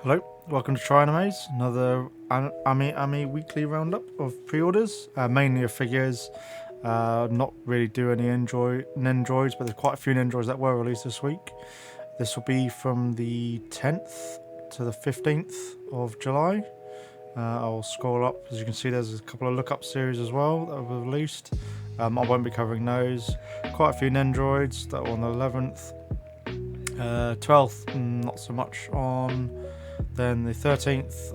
Hello, welcome to Try Animes, another Ami weekly roundup of pre-orders, mainly of figures. Not really do any Nendroids, but there's quite a few Nendroids that were released this week. This will be from the 10th to the 15th of July. I'll scroll up. As you can see, there's a couple of look-up series as well that were released. I won't be covering those. Quite a few Nendroids that were on the 11th. 12th, not so much on. Then the 13th,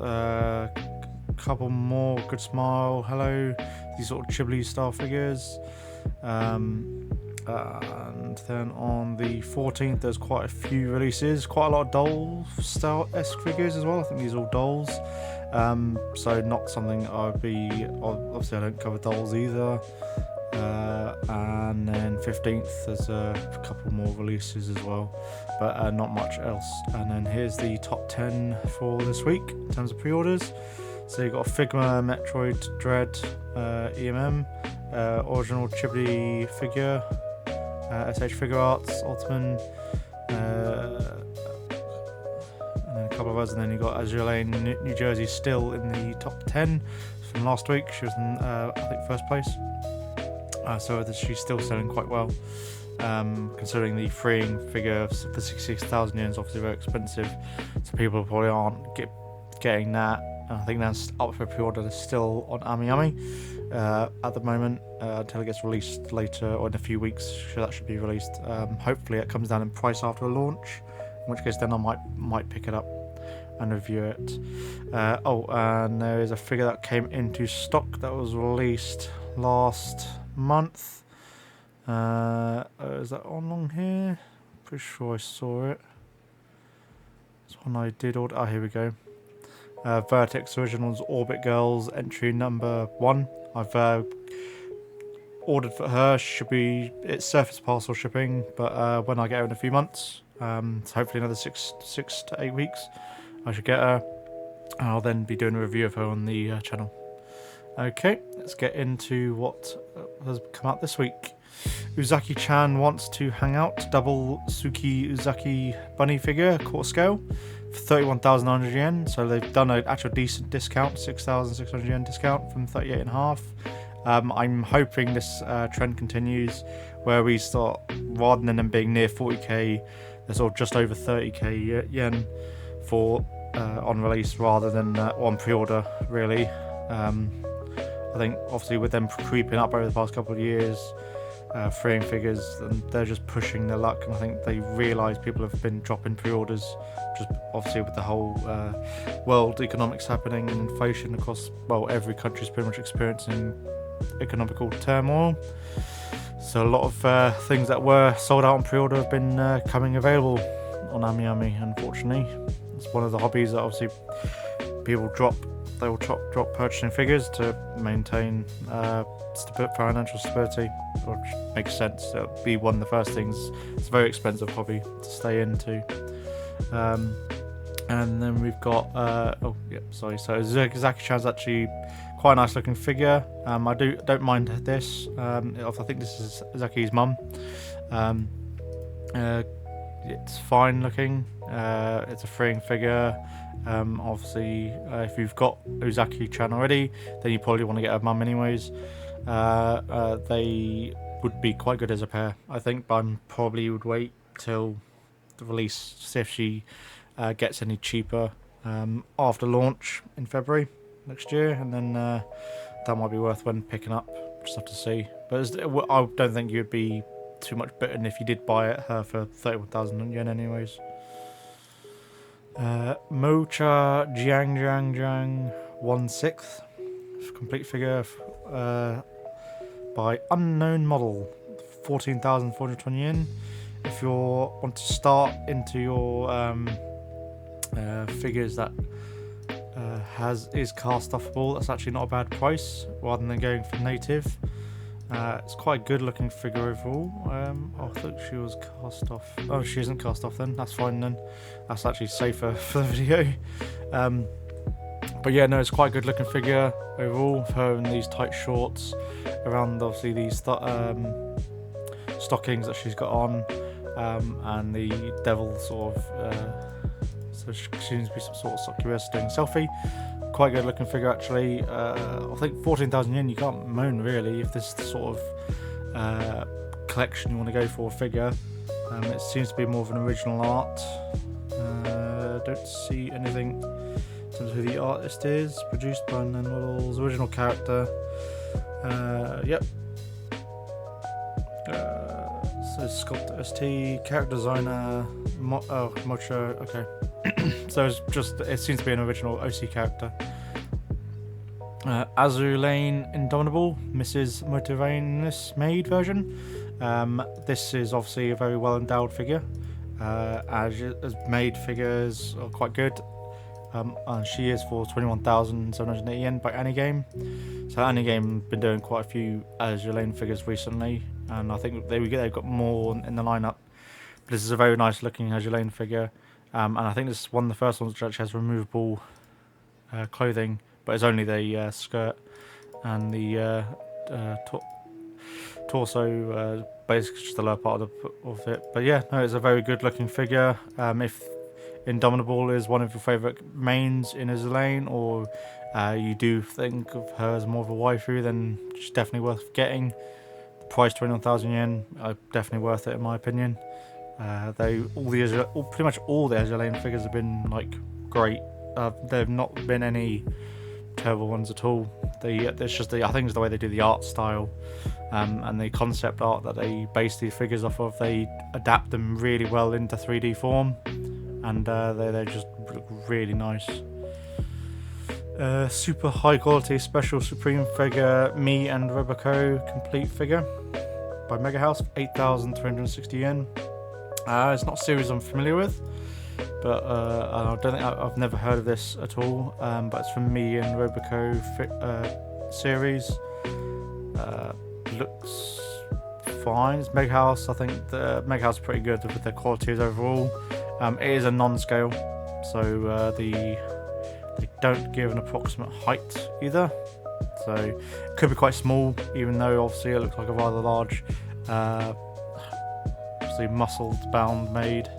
couple more Good Smile, Hello, these sort of Ghibli style figures. And then on the 14th, there's quite a few releases, quite a lot of doll style-esque figures as well. I think these are all dolls. So not something I'd be, obviously I don't cover dolls either. And then 15th there's a couple more releases as well, but not much else. And then here's the top 10 for this week in terms of pre-orders. So you've got Figma, Metroid Dread, EMM, original Ghibli figure, SH Figure Arts, Ultimate, and then a couple of others. And then you've got Azure Lane, New Jersey, still in the top 10 from last week. She was in I think first place. So she's still selling quite well, considering the freeing figure for 66,000 yen is obviously very expensive, so people probably aren't getting that. And I think that's up for pre-order. It's still on AmiAmi at the moment until it gets released later, or in a few weeks. That should be released. Hopefully it comes down in price after a launch, in which case then I might pick it up and review it. And there is a figure that came into stock that was released last month. Is that on here? Pretty sure I saw it. This one I did order. Oh, here we go. Vertex Originals Orbit Girls entry number 1. I've ordered for her. It's surface parcel shipping, but when I get her in a few months, so hopefully another six to 8 weeks, I should get her. I'll then be doing a review of her on the channel. Okay, let's get into what has come out this week. Uzaki-chan wants to hang out. Double Suki Uzaki bunny figure, quarter scale, for 31,900 yen. So they've done an actual decent discount, 6,600 yen discount from 38.5. I'm hoping this trend continues, where we start, rather than them being near 40k, they're sort of just over 30k yen for on release, rather than on pre-order, really. I think obviously with them creeping up over the past couple of years, freeing figures, and they're just pushing their luck, and I think they realise people have been dropping pre-orders, just obviously with the whole world economics happening and inflation across, well, every country is pretty much experiencing economical turmoil. So a lot of things that were sold out on pre-order have been coming available on AmiAmi, unfortunately. It's one of the hobbies that obviously people drop. They will drop purchasing figures to maintain financial stability, which makes sense. It'll be one of the first things. It's a very expensive hobby to stay into. And then we've got So Uzaki-chan's actually quite a nice looking figure. I don't mind this. I think this is Zaki's mum. It's fine looking. It's a freeing figure. Obviously, if you've got Uzaki-chan already, then you probably want to get a mum anyways. They would be quite good as a pair, I think, but I probably would wait till the release, see if she gets any cheaper after launch in February next year, and then that might be worth when picking up. Just have to see. But I don't think you'd be too much bitten if you did buy her for 31,000 yen anyways. Mocha Jiang 1/6 complete figure by Unknown Model, 14,420 yen. If you want to start into your figures that is cast offable, that's actually not a bad price, rather than going for native. It's quite a good looking figure overall. I thought she was cast off. Oh, she isn't cast off then. That's fine then. That's actually safer for the video. But yeah, no, it's quite a good looking figure overall. Her in these tight shorts, around obviously these stockings that she's got on, and the devil sort of So she seems to be some sort of succubus doing selfie. Quite good looking figure actually. I think 14,000 yen, you can't moan really if this is the sort of collection you want to go for a figure. It seems to be more of an original art. Don't see anything in terms of who the artist is. Produced by Nan Models, original character. Yep. So sculptor ST, character designer, Mocho. Okay. So it seems to be an original OC character. Azulane Indomitable, Mrs. Motivainus Maid version. This is obviously a very well endowed figure. As maid figures are quite good. And she is for 21,780 yen by Anigame. So Anigame been doing quite a few Azulane figures recently, and I think they've got more in the lineup. But this is a very nice looking Azulane figure, and I think this is one of the first ones which actually has removable clothing, but it's only the skirt and the torso, basically just the lower part of it. But yeah, no, it's a very good looking figure. If Indomitable is one of your favourite mains in Azulane, or you do think of her as more of a waifu, then she's definitely worth getting. The price 21,000 yen, definitely worth it in my opinion. Pretty much all the Azulane figures have been like great. There have not been any terrible ones at all. It's just I think it's the way they do the art style, and the concept art that they base these figures off of. They adapt them really well into 3D form, and they just look really nice. Super high quality special Supreme figure, Me and Roboco complete figure by Mega House, 8,360 yen. It's not a series I'm familiar with, but I don't think I've never heard of this at all. But it's from Me and Roboco series. Looks fine. It's Mega House. I think the Mega House is pretty good with their qualities overall. It is a non-scale, so they don't give an approximate height either. So it could be quite small, even though obviously it looks like a rather large, obviously muscled-bound maid,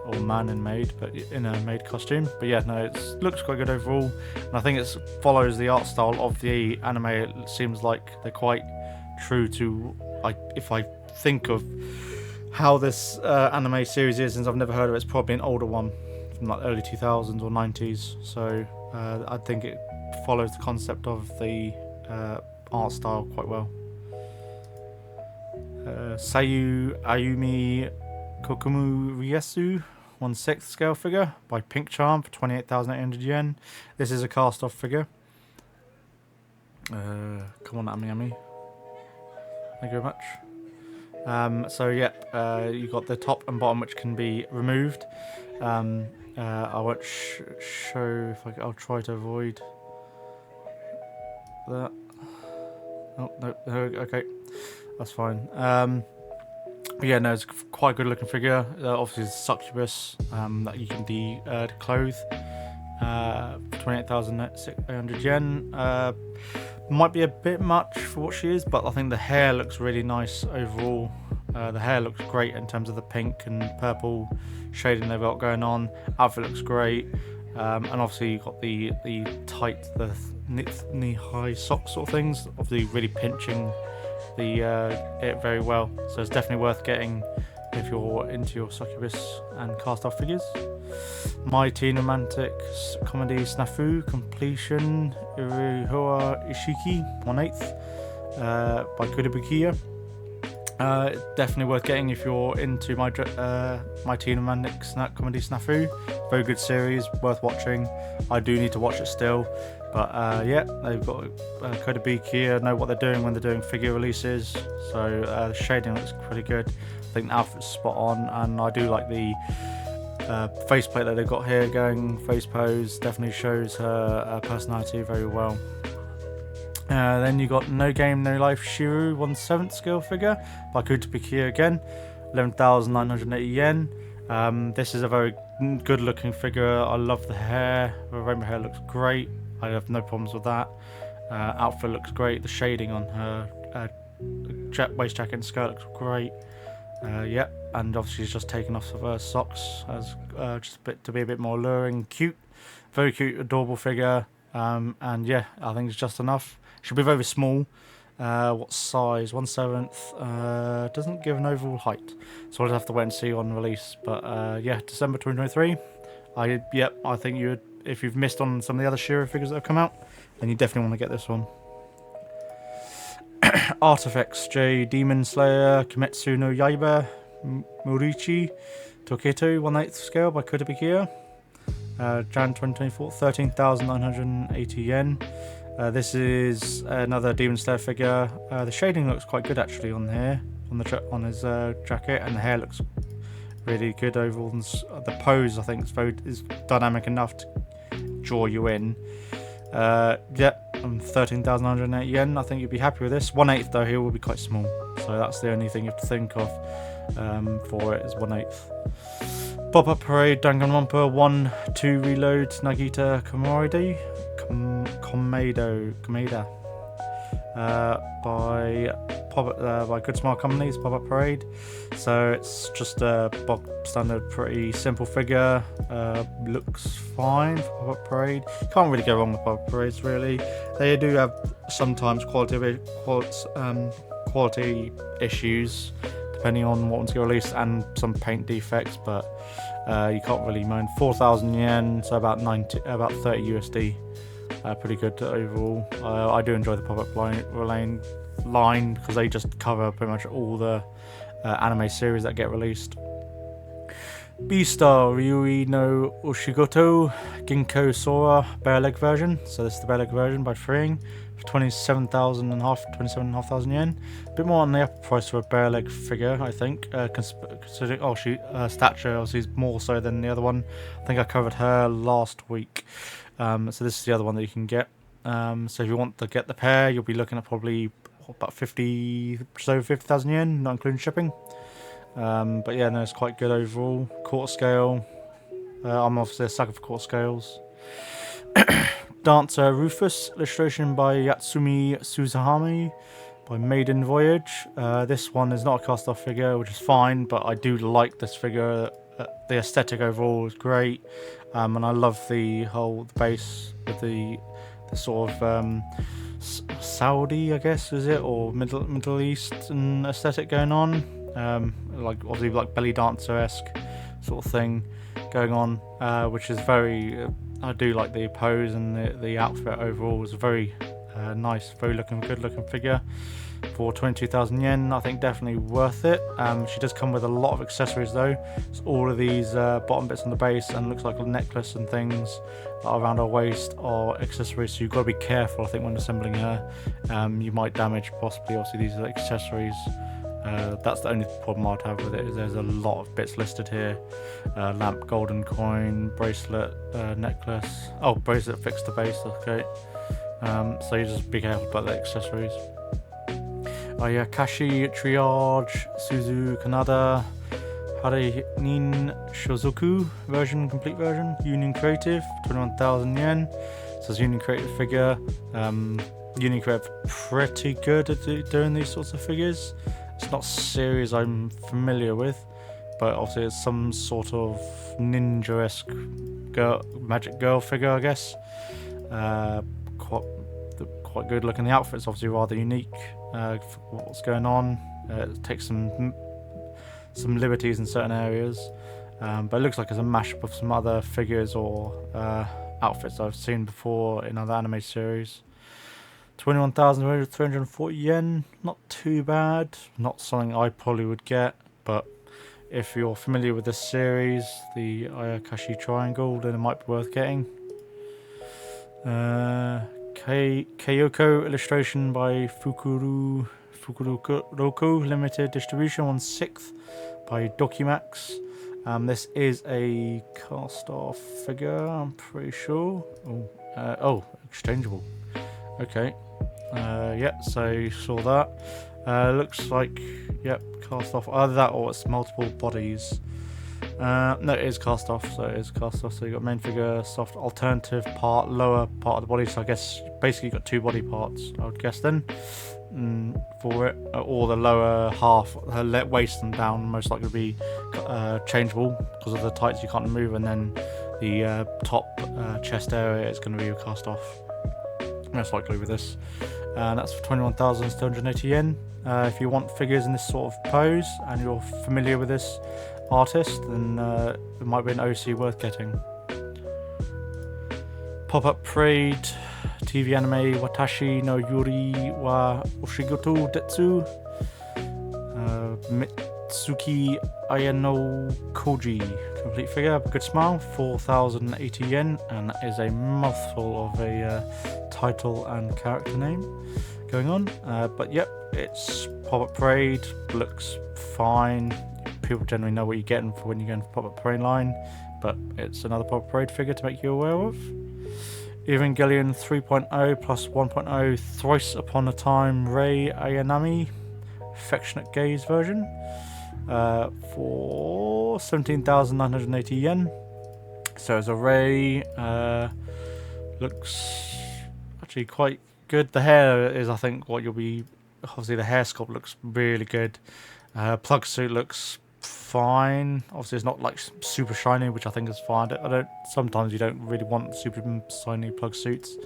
or man in maid, but in a maid costume. But yeah, no, it looks quite good overall, and I think it follows the art style of the anime. It seems like they're quite true to, if I think of how this anime series is, since I've never heard of it, it's probably an older one from like early 2000s or 90s. So I think it follows the concept of the art style quite well. Sayu Ayumi Kokumu Riesu, 1/6 scale figure by Pink Charm for 28,800 yen. This is a cast off figure. Come on, Ami. Thank you very much. So yeah, you got the top and bottom, which can be removed. I won't show if I'll try to avoid that. Oh no, okay, that's fine. But yeah, no, it's quite a good looking figure. Obviously, it's succubus that you can declothe. 28,800 yen. Might be a bit much for what she is, but I think the hair looks really nice overall. The hair looks great in terms of the pink and purple shading they've got going on. Outfit looks great, and obviously you've got the tight, the knee-high sock sort of things, obviously really pinching it very well. So it's definitely worth getting if you're into your succubus and cast-off figures. My Teen Romantic Comedy Snafu Completion Iruhua Ishiki 1/8 by Kudabukiya. Definitely worth getting if you're into my Teen Romantic Comedy Snafu. Very good series, worth watching. I do need to watch it still, but yeah, they've got Kudabukiya know what they're doing when they're doing figure releases. So the shading looks pretty good. I think the outfit's spot on, and I do like the faceplate that they've got here going. Face pose definitely shows her personality very well. Then you got No Game No Life Shiru 1/7 scale figure by Kudabukiya again, 11,980 yen. This is a very good looking figure. I love the hair. The rainbow hair looks great. I have no problems with that. Outfit looks great. The shading on her waist jacket and skirt looks great. Yep, and obviously she's just taken off of her socks as just to be a bit more alluring. Cute, very cute, adorable figure. And yeah, I think it's just enough. She'll be very small. What size? 1/7. Doesn't give an overall height, so I'll just have to wait and see on release. But yeah, December 2023. I think you would, if you've missed on some of the other She-Ra figures that have come out, then you definitely want to get this one. Artifacts: J Demon Slayer, Kimetsu no Yaiba, Murichi, Toketo, 1/8 scale by Kotobukiya. Jan 2024, 13,980 yen. This is another Demon Slayer figure. The shading looks quite good actually on here, on his jacket, and the hair looks really good overall. And the pose I think is dynamic enough to draw you in. Yep, 13,980 yen. I think you'd be happy with this. 1/8 though, he will be quite small, so that's the only thing you have to think of for it is 1/8. Pop-Up Parade Danganronpa 1-2 Reload Nagita Komeida by Good Smile Company's Pop-Up Parade. So it's just a standard, pretty simple figure. Looks fine for Pop-Up Parade. Can't really go wrong with Pop-Up Parades, really. They do have sometimes quality issues depending on what ones get released and some paint defects, but you can't really moan. 4,000 yen, so about 30 USD. Pretty good overall. I do enjoy the pop-up line because they just cover pretty much all the anime series that get released. Beastar Ryui no Oshigoto Ginkgo Sora bare leg version. So this is the bare leg version by Freeing for 27,500 yen. A bit more on the upper price for a bare leg figure, I think. Considering stature obviously is more so than the other one. I think I covered her last week. So this is the other one that you can get. So if you want to get the pair, you'll be looking at probably about 50,000 yen, not including shipping. But yeah, no, it's quite good overall. Quarter scale. I'm obviously a sucker for quarter scales. Dancer Rufus, illustration by Yatsumi Suzahami by Maiden Voyage. This one is not a cast-off figure, which is fine, but I do like this figure. The aesthetic overall is great, and I love the base with the sort of Saudi, I guess, is it, or Middle Eastern aesthetic going on. Like obviously like belly dancer-esque sort of thing going on, which is very. I do like the pose, and the outfit overall is a very nice, very good looking figure. For 22,000 yen, I think definitely worth it. She does come with a lot of accessories though. So all of these bottom bits on the base, and looks like a necklace and things that are around her waist are accessories. So you've got to be careful, I think, when assembling her. You might damage possibly obviously these accessories. That's the only problem I'd have with it, is there's a lot of bits listed here. Lamp, golden coin, bracelet, necklace. Oh, bracelet fixed to base, okay. So you just be careful about the accessories. Kashi, Triage, Suzu, Kanada, Harenin Shozoku version, complete version. Union Creative, 21,000 yen. So it's Union Creative figure. Union Creative pretty good at doing these sorts of figures. It's not a series I'm familiar with, but obviously it's some sort of ninja-esque magic girl figure, I guess. Quite good looking. The outfit's obviously rather unique for what's going on. It takes some liberties in certain areas, but it looks like it's a mashup of some other figures or outfits I've seen before in other anime series. 21,340 yen, not too bad. Not something I probably would get, but if you're familiar with this series, the Ayakashi Triangle, then it might be worth getting. Kayoko, illustration by Fukuroku, limited distribution, 1/6 by Dokimax. This is a cast-off figure, I'm pretty sure. Exchangeable. Okay. So you saw that. Looks like, cast off. Either that or it's multiple bodies. No, it is cast off, so it is cast off. So you got main figure, soft alternative part, lower part of the body. So I guess basically you got two body parts, I would guess then, for it. Or the lower half, her waist and down, most likely be changeable because of the tights you can't move, and then the top chest area is going to be cast off, most likely with this. And that's for 21,280 yen. If you want figures in this sort of pose and you're familiar with this artist, then it might be an OC worth getting. Pop-up parade, TV anime Watashi no Yuri wa Oshigoto Detsu, Mitsuki Ayano Koji, complete figure, good smile, 4,080 yen, and that is a mouthful of a title and character name going on. But yep, it's pop-up parade, looks fine. People generally know what you're getting for when you're going for pop-up parade line, but it's another pop-up parade figure to make you aware of. Evangelion 3.0 plus 1.0 Thrice Upon a Time Rei Ayanami Affectionate Gaze version for 17,980 yen. So as a Rei, looks actually quite good. The hair is, I think, what you'll be. Obviously, the hair sculpt looks really good. Plug suit looks fine. Obviously, it's not like super shiny, which I think is fine. I don't. Sometimes you don't really want super shiny plug suits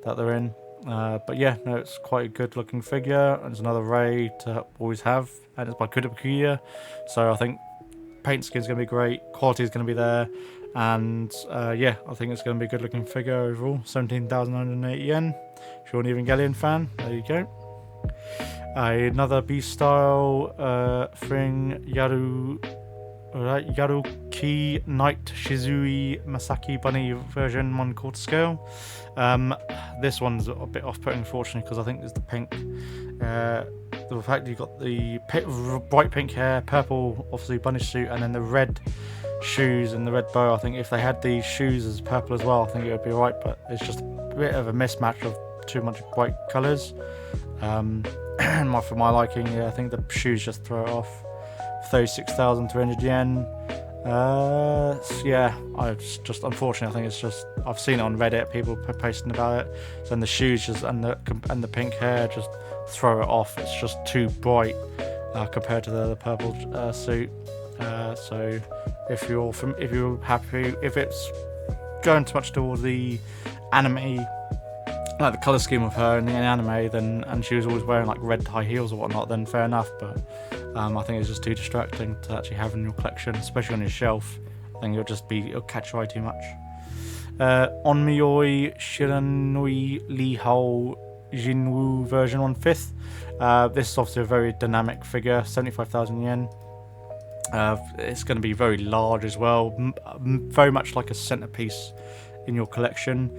that they're in. But yeah, no, it's quite a good looking figure, and it's another Rei to always have, and it's by Kudabakuya, so I think paint skin's going to be great, quality is going to be there, and yeah, I think it's going to be a good looking figure overall. 17,980 yen. If you're an Evangelion fan, there you go. Another Beast style thing, Yaruki Knight Shizui Masaki Bunny version 1/4 scale. This one's a bit off-putting, unfortunately, because I think there's the pink. The fact you've got the bright pink hair, purple, obviously bunny suit, and then the red shoes and the red bow. I think if they had these shoes as purple as well, I think it would be alright. But it's just a bit of a mismatch of too much bright colours. For my liking, yeah, I think the shoes just throw it off. 36,300 yen. Yeah, I just unfortunately, I think it's just, I've seen it on Reddit, people posting about it. So the shoes just and the pink hair just throw it off. It's just too bright compared to the purple suit. So if you're happy, if it's going too much towards the anime, like the colour scheme of her in the anime, then, and she was always wearing like red high heels or whatnot, then fair enough. But I think it's just too distracting to actually have in your collection, especially on your shelf. I think it'll catch your eye too much. Onmyoi Shiranui Lihao Jinwoo version 1/5. This is obviously a very dynamic figure, 75,000 yen. It's going to be very large as well, very much like a centerpiece in your collection,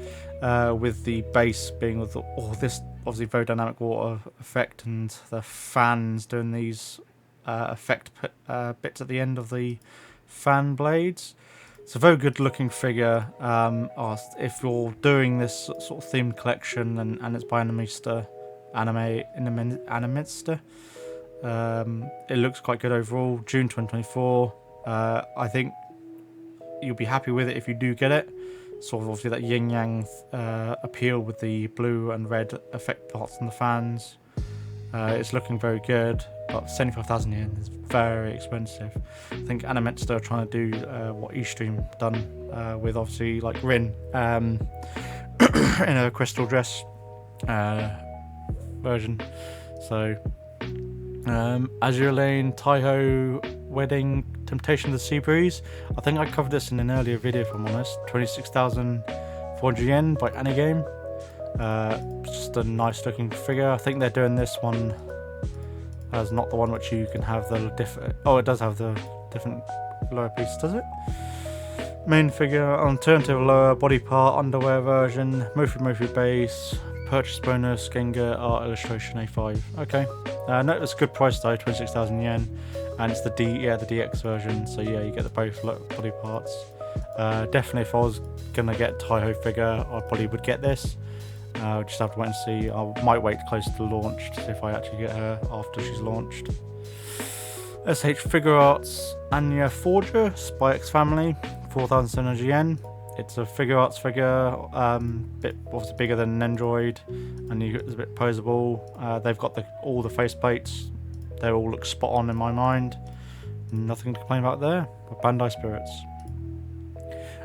with the base being with all this obviously very dynamic water effect, and the fans doing these effect bits at the end of the fan blades. It's a very good looking figure. If you're doing this sort of themed collection, and it's by Animista, it looks quite good overall. June 2024. I think you'll be happy with it if you do get it. Sort of obviously that yin yang appeal with the blue and red effect parts on the fans. It's looking very good, but 75,000 yen is very expensive. I think Animetsuda are trying to do what Eastream done with obviously like Rin in a crystal dress version. So Azure Lane Taiho Wedding Temptation of the Sea Breeze. I think I covered this in an earlier video, if I'm honest. 26,400 yen by Anigame. Just a nice looking figure. I think they're doing this one as not the one which you can have the different. Oh, it does have the different lower piece, does it? Main figure, alternative lower body part, underwear version, Mofu base, purchase bonus, Gengar art illustration A5. Okay, no, it's a good price though, 26,000 yen, and it's the DX version. So yeah, you get the both body parts. Definitely, if I was gonna get Taiho figure, I probably would get this. Just have to wait and see. I might wait close to the launch to see if I actually get her after she's launched. SH Figure Arts Anya Forger, Spy X Family, 4,700 yen. It's a Figure Arts figure, bit obviously bigger than an Nendroid, and it's a bit posable. They've got all the faceplates. They all look spot on in my mind. Nothing to complain about there. But Bandai Spirits.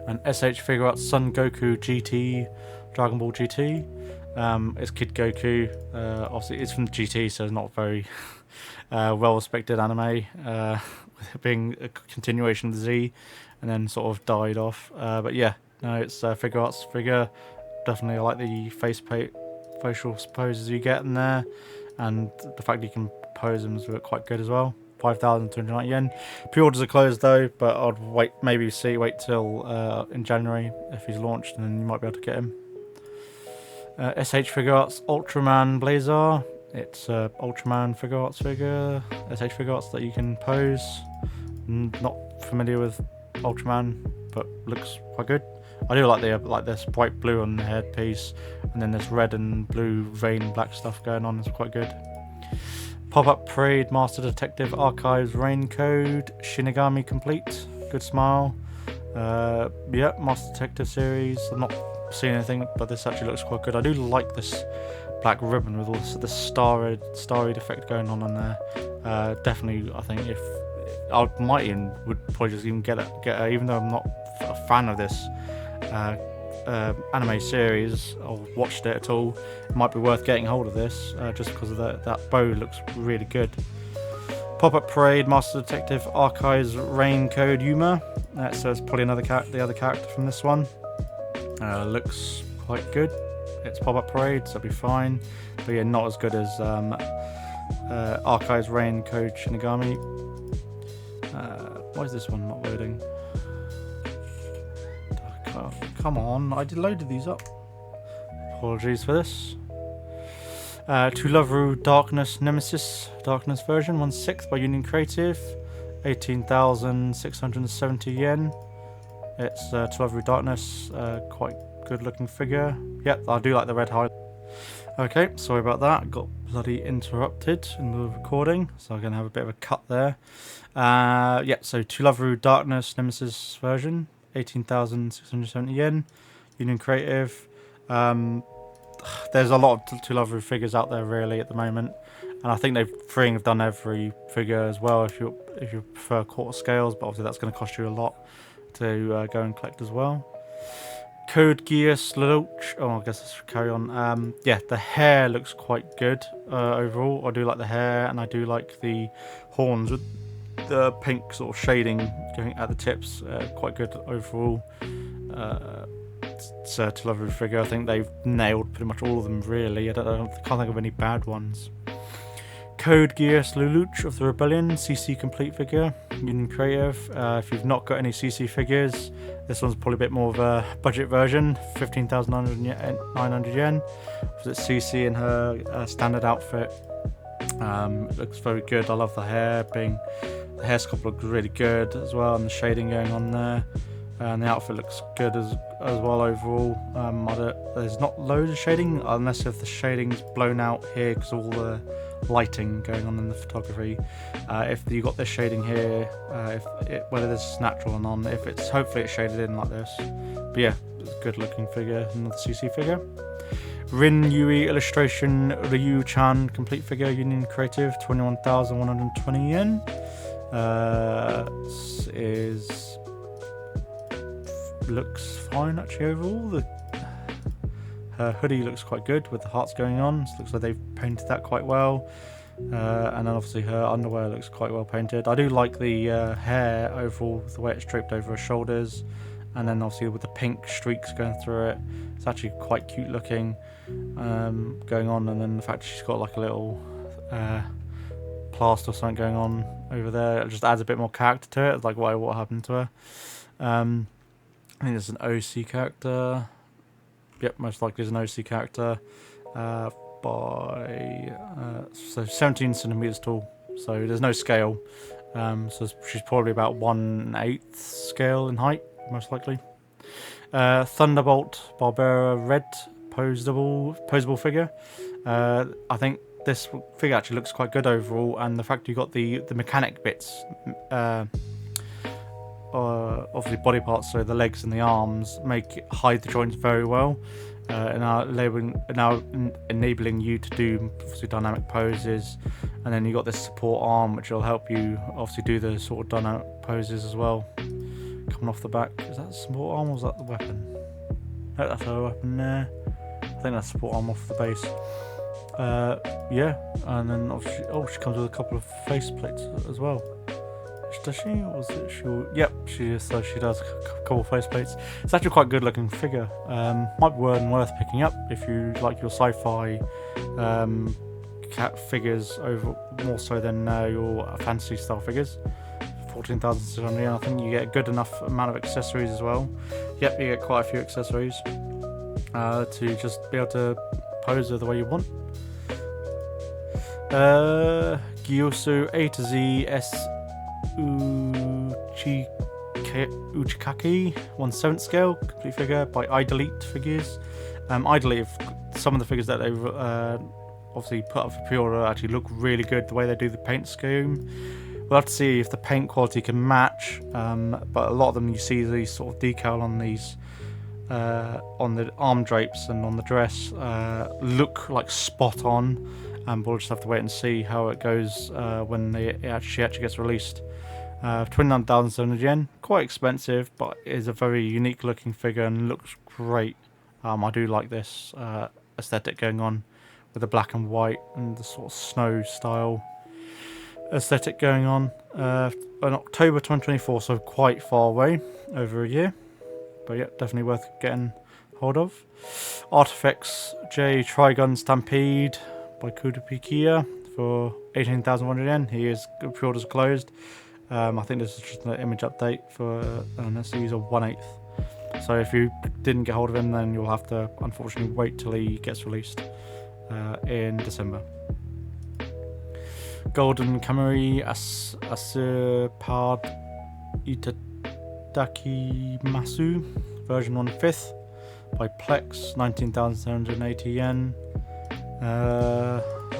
And SH Figure Arts Son Goku GT, Dragon Ball GT. It's Kid Goku. Obviously, it's from GT, so it's not very well-respected anime. Being a continuation of the Z, and then sort of died off. But yeah, no, it's a Figure Arts figure. Definitely I like the facial poses you get in there, and the fact you can pose them is quite good as well. 5,290 yen. Pre-orders are closed though, but I'd wait till in January if he's launched, and then you might be able to get him. SH Figure Arts Ultraman Blazar. It's a Ultraman Figure Arts figure. SH Figure Arts that you can pose. Not familiar with Ultraman, but looks quite good. I do like this bright blue on the headpiece, and then this red and blue vein black stuff going on. It's quite good. Pop-Up Parade Master Detective Archives Rain Code Shinigami Complete. Good smile. Yeah, Master Detective series. I'm not seeing anything, but this actually looks quite good. I do like this black ribbon with all this starry effect going on there. Definitely, I think if I would probably just even get it, even though I'm not a fan of this anime series or watched it at all, it might be worth getting hold of this just because of that bow looks really good. Pop-Up Parade Master Detective Archives Rain Code Yuma. So it's probably the other character from this one. Looks quite good. It's Pop-Up Parade, so it'll be fine. But yeah, not as good as Archives Rain Code Shinigami. Why is this one not loading? Come on, I loaded these up. Apologies for this. To Love Darkness Nemesis Darkness version 1/6 by Union Creative, 18,670 yen. It's To Love Darkness, quite good looking figure. Yep, I do like the red highlight. Okay, sorry about that. Got bloody interrupted in the middle of recording, so I'm going to have a bit of a cut there. Yeah, so To Love Darkness Nemesis version, 18,670 yen. Union Creative. There's a lot of To Love figures out there really at the moment, and I think Freeing have done every figure as well if you prefer quarter scales, but obviously that's going to cost you a lot to go and collect as well. Code Geass Lelouch. Oh, I guess let's carry on. Yeah, the hair looks quite good overall. I do like the hair, and I do like the horns with the pink sort of shading going at the tips. Quite good overall. It's a To Love figure. I think they've nailed pretty much all of them really. I can't think of any bad ones. Code Geass Lelouch of the Rebellion CC complete figure, Union Creative. If you've not got any CC figures, this one's probably a bit more of a budget version, 15,900 yen. It's CC in her standard outfit. Looks very good. I love the hair. The hair sculpt looks really good as well, and the shading going on there. And the outfit looks good as well overall. There's not loads of shading, unless if the shading's blown out here because of all the lighting going on in the photography. If you got this shading here, whether this is natural or not, hopefully it's shaded in like this. But yeah, it's a good looking figure, another CC figure. Rin Yui illustration Ryu-chan complete figure, Union Creative, 21,120 yen. Looks fine actually overall. Her hoodie looks quite good with the hearts going on. So looks like they've painted that quite well. And then obviously her underwear looks quite well painted. I do like the hair overall, the way it's draped over her shoulders, and then obviously with the pink streaks going through it. It's actually quite cute looking going on, and then the fact she's got like a little plaster or something going on over there, it just adds a bit more character to it. It's like what happened to her. I think it's an OC character. Yep, most likely is an OC character. So 17 centimeters tall. So there's no scale. So she's probably about 1/8 scale in height, most likely. Thunderbolt Barbera Red posable figure. I think this figure actually looks quite good overall, and the fact you got the mechanic bits, obviously body parts, so the legs and the arms, hide the joints very well, and are enabling you to do obviously dynamic poses. And then you got this support arm, which will help you obviously do the sort of dynamic poses as well. Coming off the back, is that the support arm or is that the weapon? No, that's her weapon there. I think that's support arm off the base. Yeah, and then obviously, she comes with a couple of face plates as well. Does she? Or was it she? Yep, she is. So she does a couple of face plates. It's actually quite a good looking figure. Might be worth picking up if you like your sci-fi cat figures over more so than your fantasy style figures. 14,600 yen. I think you get a good enough amount of accessories as well. Yep, you get quite a few accessories to just be able to pose the way you want. Gyusu A to Z S Uchikaki 1/7 scale complete figure by iDelete Figures. iDelete, some of the figures that they've obviously put up for pre-order actually look really good, the way they do the paint scheme. We'll have to see if the paint quality can match, but a lot of them you see these sort of decal on these on the arm drapes and on the dress look like spot on, and we'll just have to wait and see how it goes when she actually gets released. 29,700 yen, quite expensive, but is a very unique looking figure and looks great. I do like this aesthetic going on with the black and white and the sort of snow style aesthetic going on. In October 2024, so quite far away, over a year, but yeah, definitely worth getting hold of. Artifacts J Trigun Stampede by Kudopikia for 18,100 yen. Pre-orders closed. I think this is just an image update for let's use a 1/8. So if you didn't get hold of him, then you'll have to unfortunately wait till he gets released in December. Golden Kamui Asupad Itadaki Masu version 1/5 by Plex, 19,780 yen.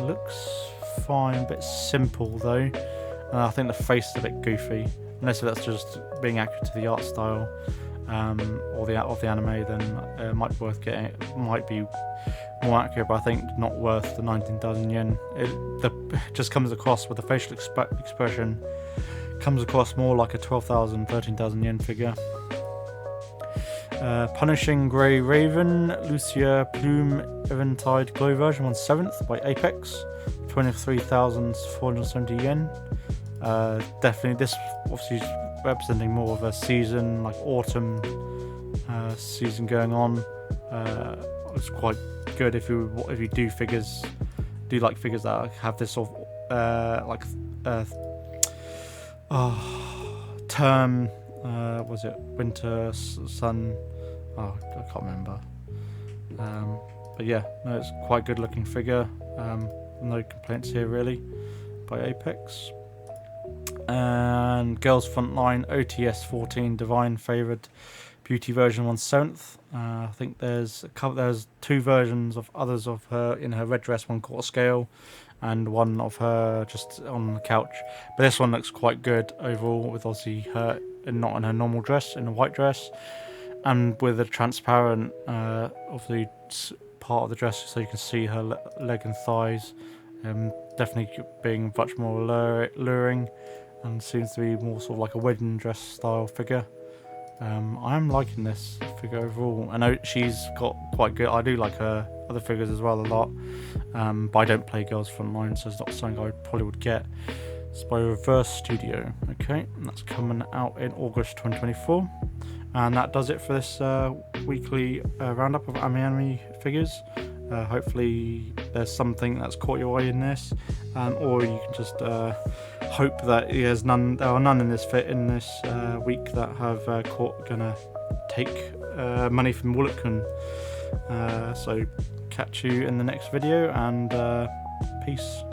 Looks fine, a bit simple though. I think the face is a bit goofy. Unless that's just being accurate to the art style or of the anime, then it might be worth getting. It might be more accurate, but I think not worth the 19,000 yen. It just comes across with the facial expression, comes across more like a 12,000, 13,000 yen figure. Punishing Grey Raven, Lucia Plume Eventide Glow version 1/7 by Apex, 23,470 yen. Definitely, this obviously is representing more of a season, like autumn season going on. It's quite good if you do like figures that have this sort of term. Was it winter sun? Oh, I can't remember. But yeah, no, it's quite good looking figure. No complaints here really by Apex. And Girls Frontline OTS 14 Divine Favored Beauty version 1/7. I think there's two versions of others of her in her red dress, 1/4 scale, and one of her just on the couch. But this one looks quite good overall, with obviously her not in her normal dress, in a white dress, and with a transparent obviously part of the dress so you can see her leg and thighs. Definitely being much more alluring, and seems to be more sort of like a wedding dress style figure. I'm liking this figure overall. I know she's got quite good. I do like her other figures as well a lot, but I don't play Girls Frontline, so it's not something I probably would get. It's by Reverse Studio. Okay, and that's coming out in August 2024. And that does it for this weekly roundup of Amiami figures. Hopefully there's something that's caught your eye in this, or you can just hope that there are none in this week that have gonna take money from Woolitcon. So catch you in the next video, and peace.